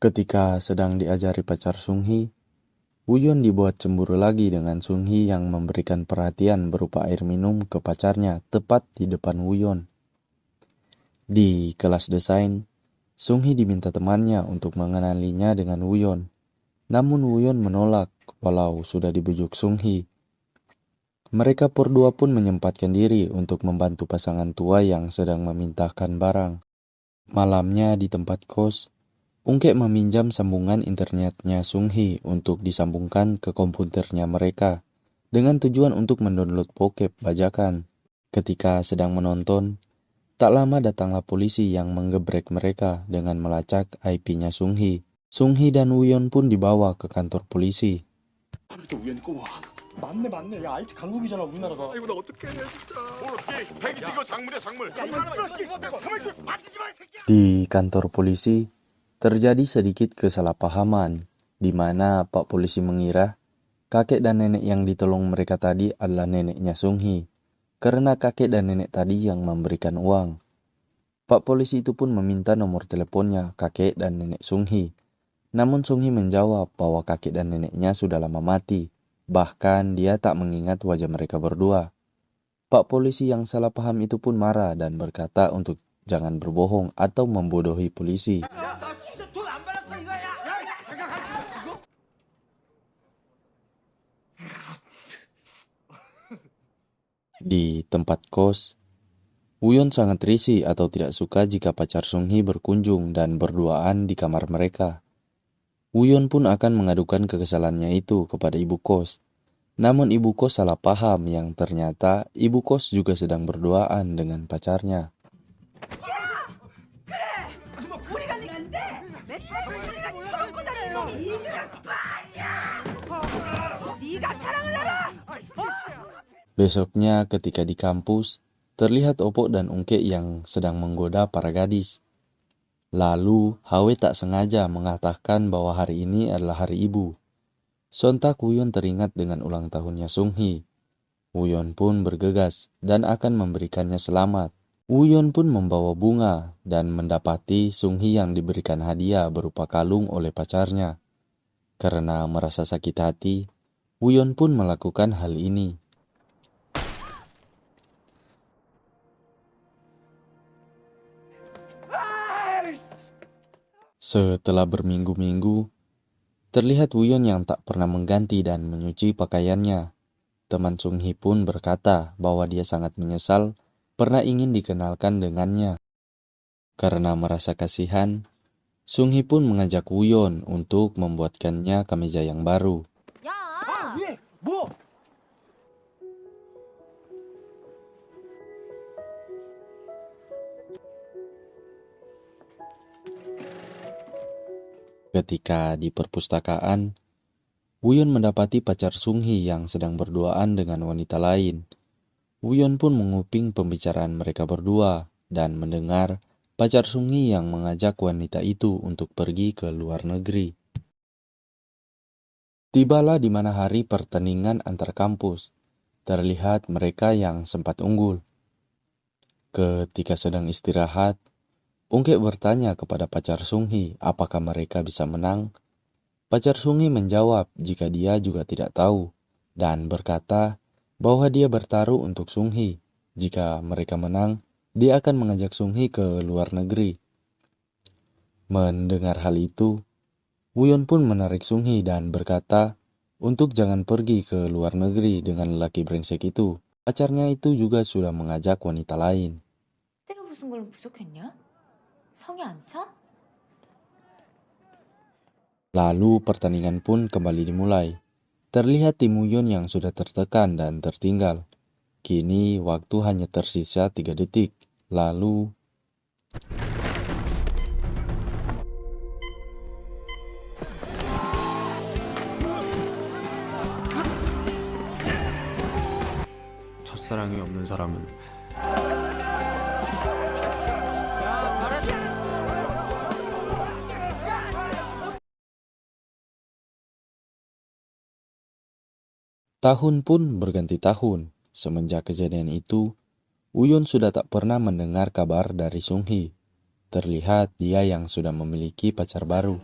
Ketika sedang diajari pacar Sung-hee, Woo-yeon dibuat cemburu lagi dengan Sung-hee yang memberikan perhatian berupa air minum ke pacarnya tepat di depan Woo-yeon. Di kelas desain, Sung-hee diminta temannya untuk mengenalinya dengan Woo-yeon. Namun Woo-yeon menolak walau sudah dibujuk Sung-hee. Mereka berdua pun menyempatkan diri untuk membantu pasangan tua yang sedang memintahkan barang. Malamnya di tempat kos, Ungke meminjam sambungan internetnya Sung-hee untuk disambungkan ke komputernya mereka dengan tujuan untuk mendownload bokep bajakan. Ketika sedang menonton, tak lama datanglah polisi yang menggebrek mereka dengan melacak IP-nya Sung-hee. Sung-hee dan Woo-yeon pun dibawa ke kantor polisi. 맞네. 야, IT 강국이잖아, 우리나라가. 이거 나 어떻게 해, 진짜. 어떻게 백이지 이거 작물이야, 작물. Di kantor polisi, terjadi sedikit kesalahpahaman, di mana Pak Polisi mengira kakek dan nenek yang ditolong mereka tadi adalah neneknya Sung-hee, karena kakek dan nenek tadi yang memberikan uang. Pak Polisi itu pun meminta nomor teleponnya kakek dan nenek Sung-hee. Namun Sung-hee menjawab bahwa kakek dan neneknya sudah lama mati. Bahkan dia tak mengingat wajah mereka berdua. Pak Polisi yang salah paham itu pun marah dan berkata untuk jangan berbohong atau membodohi polisi. Di tempat kos, Woo-yeon sangat risih atau tidak suka jika pacar Sung-hee berkunjung dan berduaan di kamar mereka. Woo-yeon pun akan mengadukan kekesalannya itu kepada ibu kos. Namun ibu kos salah paham yang ternyata ibu kos juga sedang berduaan dengan pacarnya. Besoknya ketika di kampus, terlihat Opok dan Ungke yang sedang menggoda para gadis. Lalu, Hwe tak sengaja mengatakan bahwa hari ini adalah hari ibu. Sontak Woo-yeon teringat dengan ulang tahunnya Sung-hee. Woo-yeon pun bergegas dan akan memberikannya selamat. Woo-yeon pun membawa bunga dan mendapati Sung-hee yang diberikan hadiah berupa kalung oleh pacarnya. Karena merasa sakit hati, Woo-yeon pun melakukan hal ini. Setelah berminggu-minggu, terlihat Woo-yeon yang tak pernah mengganti dan menyuci pakaiannya. Teman Sung-hee pun berkata bahwa dia sangat menyesal pernah ingin dikenalkan dengannya. Karena merasa kasihan, Sung-hee pun mengajak Woo-yeon untuk membuatkannya kemeja yang baru. Ketika di perpustakaan, Woo-yeon mendapati pacar Sung-hee yang sedang berduaan dengan wanita lain. Woo-yeon pun menguping pembicaraan mereka berdua dan mendengar pacar Sung-hee yang mengajak wanita itu untuk pergi ke luar negeri. Tibalah di mana hari pertandingan antar kampus. Terlihat mereka yang sempat unggul. Ketika sedang istirahat, Ungke bertanya kepada pacar Sung-hee apakah mereka bisa menang. Pacar Sung-hee menjawab jika dia juga tidak tahu dan berkata bahwa dia bertaruh untuk Sung-hee. Jika mereka menang, dia akan mengajak Sung-hee ke luar negeri. Mendengar hal itu, Woo-yeon pun menarik Sung-hee dan berkata untuk jangan pergi ke luar negeri dengan lelaki brengsek itu. Pacarnya itu juga sudah mengajak wanita lain. Lalu pertandingan pun kembali dimulai. Terlihat tim Woo-yeon yang sudah tertekan dan tertinggal. Kini waktu hanya tersisa 3 detik. Lalu 첫사랑이 없는 사람은 tahun pun berganti tahun. Semenjak kejadian itu, Woo-yeon sudah tak pernah mendengar kabar dari Sung-hee. terlihat dia yang sudah memiliki pacar baru.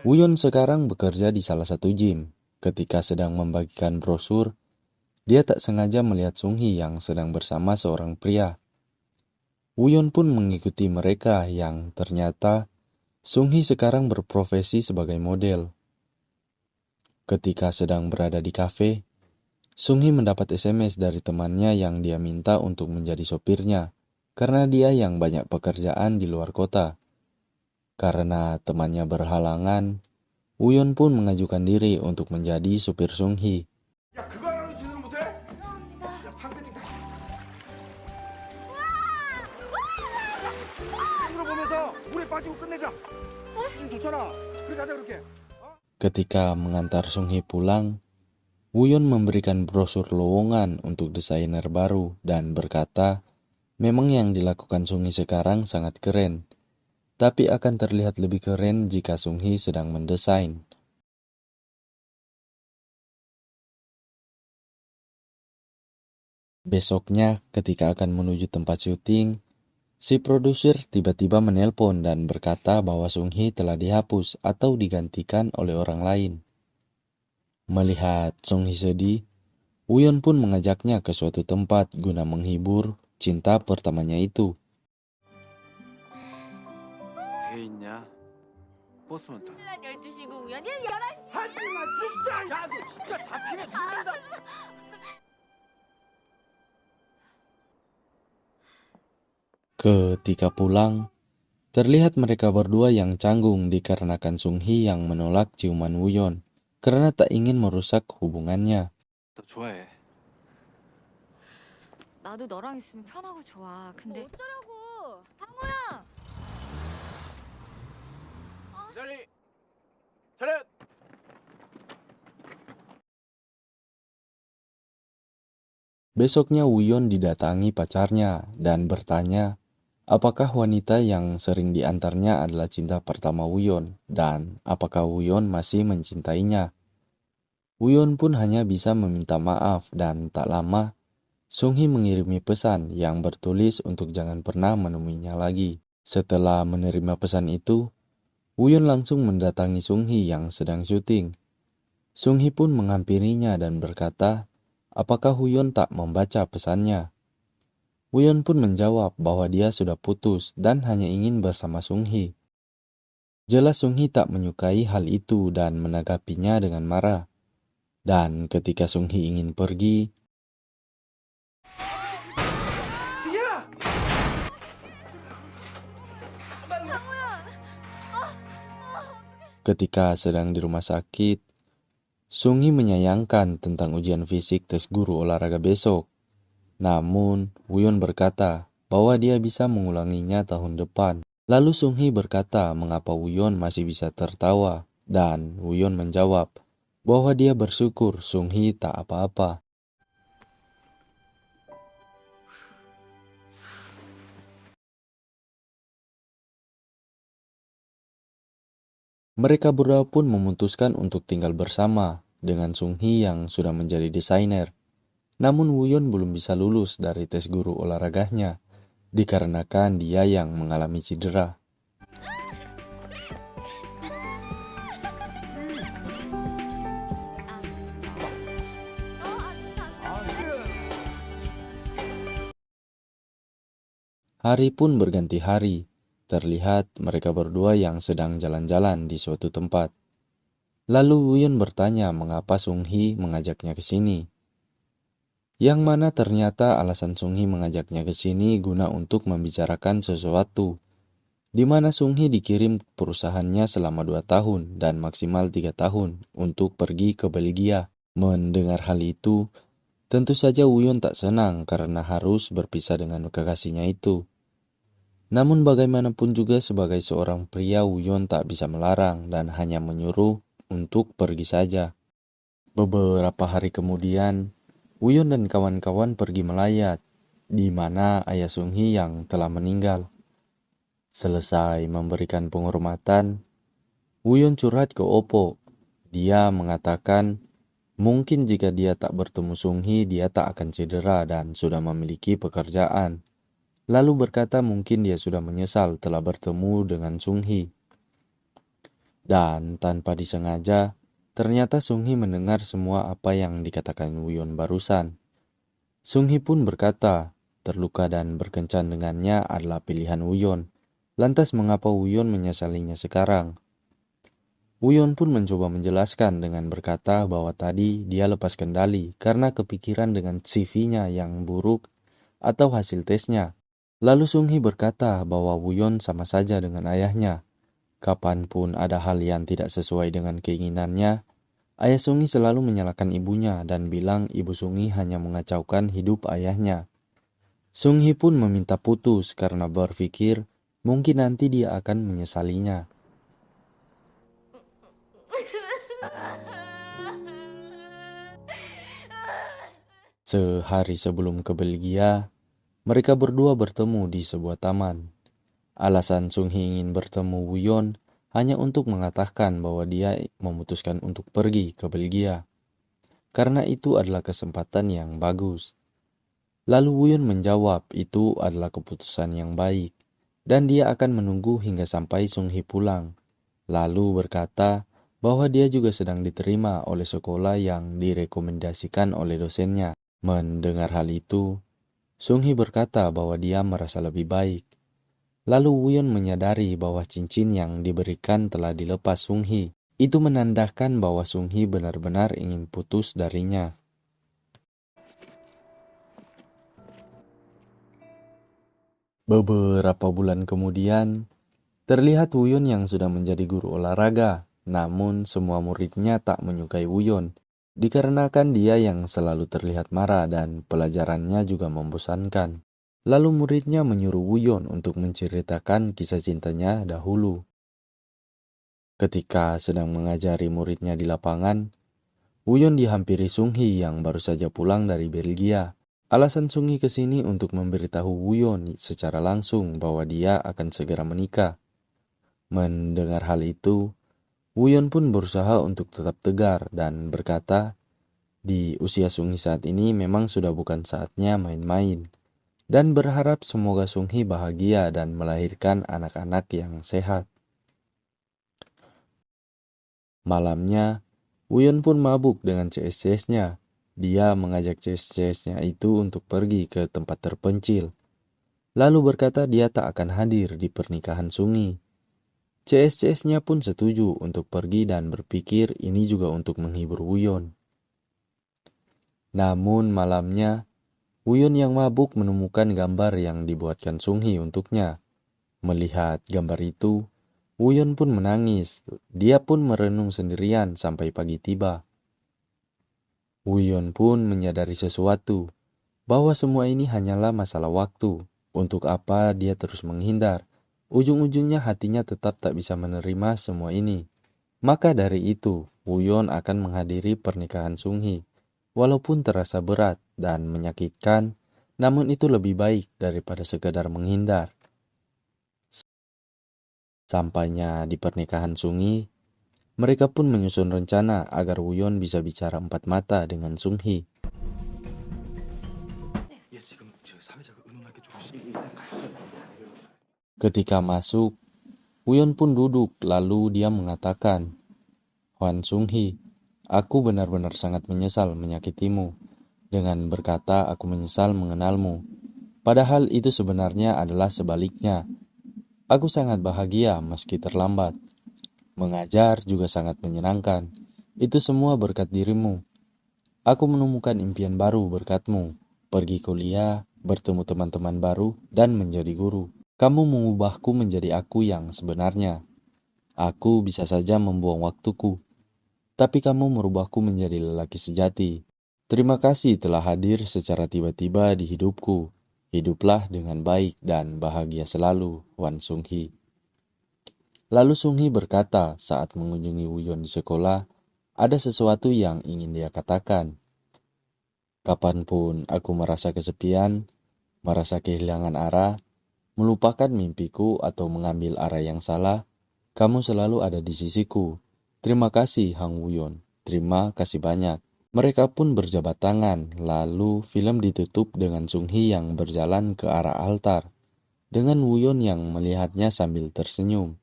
Woo-yeon sekarang bekerja di salah satu gym. Ketika sedang membagikan brosur, dia tak sengaja melihat Sung-hee yang sedang bersama seorang pria. Woo-yeon pun mengikuti mereka yang ternyata Sung-hee sekarang berprofesi sebagai model. Ketika sedang berada di kafe, Sung-hee mendapat SMS dari temannya yang dia minta untuk menjadi sopirnya karena dia yang banyak pekerjaan di luar kota. Karena temannya berhalangan, Woo-yeon pun mengajukan diri untuk menjadi supir Sung-hee. 야 그거 하나도 제대로 못해? 야 상세 좀 다시. 물어 보면서 물에 빠지고 끝내자. 좀 좋잖아. 그래 가자 그렇게. Ketika mengantar Sung-hee pulang, Woo-yeon memberikan brosur lowongan untuk desainer baru dan berkata, memang yang dilakukan Sung-hee sekarang sangat keren, tapi akan terlihat lebih keren jika Sung-hee sedang mendesain. Besoknya, ketika akan menuju tempat syuting, si produser tiba-tiba menelpon dan berkata bahwa Sung-hee telah dihapus atau digantikan oleh orang lain. Melihat Sung-hee sedih, Woo-yeon pun mengajaknya ke suatu tempat guna menghibur cinta pertamanya itu. 돼 있냐? 버스면 타. 12시고 우연히 11시. 하지마 진짜. 야 너 진짜 잡히면 죽는다. Ketika pulang, terlihat mereka berdua yang canggung dikarenakan Sung-hee yang menolak ciuman Woo-yeon karena tak ingin merusak hubungannya. 너 좋아해. 나도 너랑 있으면 편하고 좋아. 근데 어쩌라고? 방우야. 자리. 차렷. Besoknya Woo-yeon didatangi pacarnya dan bertanya apakah wanita yang sering diantarnya adalah cinta pertama Woo-yeon dan apakah Woo-yeon masih mencintainya. Woo-yeon pun hanya bisa meminta maaf dan tak lama Sung-hee mengirimi pesan yang bertulis untuk jangan pernah menemuinya lagi. Setelah menerima pesan itu, Woo-yeon langsung mendatangi Sung-hee yang sedang syuting. Sung-hee pun menghampirinya dan berkata, apakah Woo-yeon tak membaca pesannya? Woo-yeon pun menjawab bahwa dia sudah putus dan hanya ingin bersama Sung-hee. Jelas Sung-hee tak menyukai hal itu dan menanggapinya dengan marah. Dan ketika Sung-hee ingin pergi, ketika sedang di rumah sakit, Sung-hee menyayangkan tentang ujian fisik tes guru olahraga besok. Namun, Woo-yeon berkata bahwa dia bisa mengulanginya tahun depan. Lalu Sung-hee berkata mengapa Woo-yeon masih bisa tertawa, dan Woo-yeon menjawab bahwa dia bersyukur Sung-hee tak apa-apa. Mereka berdua pun memutuskan untuk tinggal bersama dengan Sung-hee yang sudah menjadi desainer. Namun Woo-yeon belum bisa lulus dari tes guru olahraganya dikarenakan dia yang mengalami cedera. Hari pun berganti hari. Terlihat mereka berdua yang sedang jalan-jalan di suatu tempat. Lalu Woo-yeon bertanya mengapa Sung-hee mengajaknya ke sini. Yang mana ternyata alasan Sung-hee mengajaknya ke sini guna untuk membicarakan sesuatu. Di mana Sung-hee dikirim perusahaannya selama 2 tahun dan maksimal 3 tahun untuk pergi ke Belgia. Mendengar hal itu, tentu saja Woo-yeon tak senang karena harus berpisah dengan kekasihnya itu. Namun bagaimanapun juga sebagai seorang pria Woo-yeon tak bisa melarang dan hanya menyuruh untuk pergi saja. Beberapa hari kemudian, Woo-yeon dan kawan-kawan pergi melayat, di mana ayah Sung-hee yang telah meninggal. Selesai memberikan penghormatan, Woo-yeon curhat ke Oppo. Dia mengatakan, mungkin jika dia tak bertemu Sung-hee, dia tak akan cedera dan sudah memiliki pekerjaan. lalu berkata mungkin dia sudah menyesal telah bertemu dengan Sung Hee. Dan tanpa disengaja, ternyata Sung Hee mendengar semua apa yang dikatakan Woo-yeon barusan. Sung Hee pun berkata, terluka dan berkencan dengannya adalah pilihan Woo-yeon. Lantas mengapa Woo-yeon menyesalinya sekarang? Woo-yeon pun mencoba menjelaskan dengan berkata bahwa tadi dia lepas kendali karena kepikiran dengan CV-nya yang buruk atau hasil tesnya. Lalu Sung Hee berkata bahwa Woo-yeon sama saja dengan ayahnya. Kapanpun ada hal yang tidak sesuai dengan keinginannya, ayah Sung Hee selalu menyalahkan ibunya dan bilang ibu Sung Hee hanya mengacaukan hidup ayahnya. Sung Hee pun meminta putus karena berpikir mungkin nanti dia akan menyesalinya. Sehari sebelum ke Belgia, mereka berdua bertemu di sebuah taman. Alasan Sung Hee ingin bertemu Woo-yeon hanya untuk mengatakan bahwa dia memutuskan untuk pergi ke Belgia. Karena itu adalah kesempatan yang bagus. Lalu Woo-yeon menjawab itu adalah keputusan yang baik dan dia akan menunggu hingga sampai Sung Hee pulang. Lalu berkata bahwa dia juga sedang diterima oleh sekolah yang direkomendasikan oleh dosennya. Mendengar hal itu, Sung Hee berkata bahwa dia merasa lebih baik. Lalu Woo-yeon menyadari bahwa cincin yang diberikan telah dilepas Sung Hee. Itu menandakan bahwa Sung Hee benar-benar ingin putus darinya. Beberapa bulan kemudian, terlihat Woo-yeon yang sudah menjadi guru olahraga. Namun semua muridnya tak menyukai Woo-yeon, dikarenakan dia yang selalu terlihat marah dan pelajarannya juga membosankan. Lalu muridnya menyuruh Woo-yeon untuk menceritakan kisah cintanya dahulu. Ketika sedang mengajari muridnya di lapangan, Woo-yeon dihampiri Sung Hee yang baru saja pulang dari Belgia. Alasan Sung Hee kesini untuk memberitahu Woo-yeon secara langsung bahwa dia akan segera menikah. Mendengar hal itu, Woo-yeon pun berusaha untuk tetap tegar dan berkata, di usia Sung Hee saat ini memang sudah bukan saatnya main-main. Dan berharap semoga Sung Hee bahagia dan melahirkan anak-anak yang sehat. Malamnya, Woo-yeon pun mabuk dengan CS-CS-nya. Dia mengajak CS-CS-nya itu untuk pergi ke tempat terpencil. Lalu berkata dia tak akan hadir di pernikahan Sung Hee. CS-CS-nya pun setuju untuk pergi dan berpikir ini juga untuk menghibur Woo-yeon. Namun malamnya, Woo-yeon yang mabuk menemukan gambar yang dibuatkan Sung Hee untuknya. Melihat gambar itu, Woo-yeon pun menangis. Dia pun merenung sendirian sampai pagi tiba. Woo-yeon pun menyadari sesuatu, bahwa semua ini hanyalah masalah waktu. Untuk apa dia terus menghindar? Ujung-ujungnya hatinya tetap tak bisa menerima semua ini. Maka dari itu, Woo-yeon akan menghadiri pernikahan Sung Hee. Walaupun terasa berat dan menyakitkan, namun itu lebih baik daripada sekadar menghindar. Sampainya di pernikahan Sung Hee, mereka pun menyusun rencana agar Woo-yeon bisa bicara empat mata dengan Sung Hee. Ketika masuk, Woo-yeon pun duduk lalu dia mengatakan, "Hwan Sung Hee, aku benar-benar sangat menyesal menyakitimu. Dengan berkata aku menyesal mengenalmu. Padahal itu sebenarnya adalah sebaliknya. Aku sangat bahagia meski terlambat. Mengajar juga sangat menyenangkan. Itu semua berkat dirimu. Aku menemukan impian baru berkatmu. Pergi kuliah, bertemu teman-teman baru, dan menjadi guru. Kamu mengubahku menjadi aku yang sebenarnya. Aku bisa saja membuang waktuku. Tapi kamu merubahku menjadi lelaki sejati. Terima kasih telah hadir secara tiba-tiba di hidupku. Hiduplah dengan baik dan bahagia selalu, Hwan Sung Hee." Lalu Sung Hee berkata saat mengunjungi Woo-yeon di sekolah, ada sesuatu yang ingin dia katakan. "Kapanpun aku merasa kesepian, merasa kehilangan arah, melupakan mimpiku atau mengambil arah yang salah, kamu selalu ada di sisiku. Terima kasih Hang Woo-yeon, terima kasih banyak." Mereka pun berjabat tangan, lalu film ditutup dengan Sung Hee yang berjalan ke arah altar. dengan Woo-yeon yang melihatnya sambil tersenyum.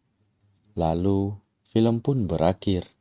Lalu, film pun berakhir.